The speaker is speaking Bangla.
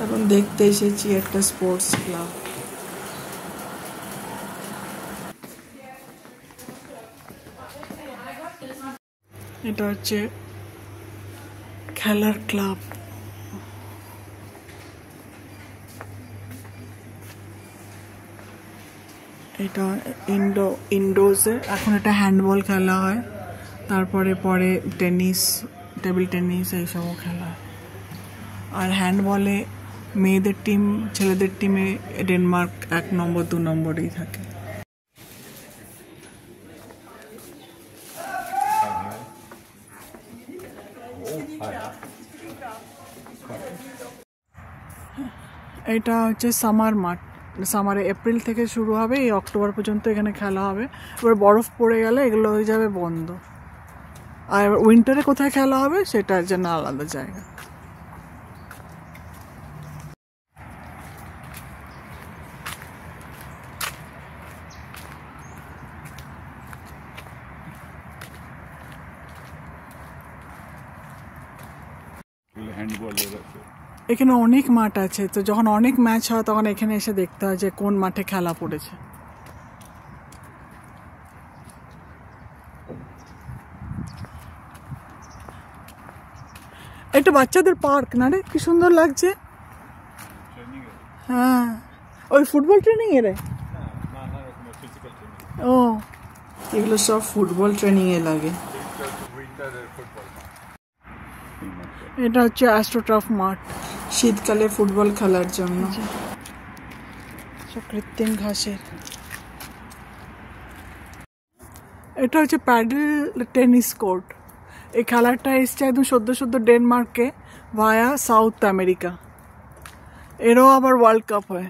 এখন দেখতে এসেছি একটা স্পোর্টস ক্লাব। এটা হচ্ছে খেলার ক্লাব। এটা ইনডোর্সে। এখন এটা হ্যান্ডবল খেলা হয়, তারপরে পরে টেনিস, টেবিল টেনিস এইসবও খেলা হয়। আর হ্যান্ডবলে মেয়েদের টিম ছেলেদের টিমে ডেনমার্ক 1 নম্বর 2 নম্বরেই থাকে। এটা হচ্ছে সামার মাঠ। সামারে এপ্রিল থেকে শুরু হবে, এই অক্টোবর পর্যন্ত এখানে খেলা হবে। এবার বরফ পড়ে গেলে এগুলো হয়ে যাবে বন্ধ। আর উইন্টারে কোথায় খেলা হবে সেটার জন্য আলাদা জায়গা। এখানে অনেক মাঠ আছে, তো যখন অনেক ম্যাচ হয় তখন এখানে এসে দেখতে হয় যে কোন মাঠে খেলা পড়েছে। এটা বাচ্চাদের পার্ক না রে, কি সুন্দর লাগছে। হ্যাঁ, ওই ফুটবল ট্রেনিং এর। ও, এগুলো সব ফুটবল ট্রেনিং এ লাগে। এটা হচ্ছে অ্যাস্ট্রোটার্ফ মাঠ, শীতকালে ফুটবল খেলার জন্য। সব কৃত্রিম ঘাসের। এটা হচ্ছে প্যাডেল টেনিস কোর্ট। এই খেলাটা এসছে একদম সদ্য ডেনমার্কে ভায়া সাউথ আমেরিকা। এরও আবার ওয়ার্ল্ড কাপ হয়।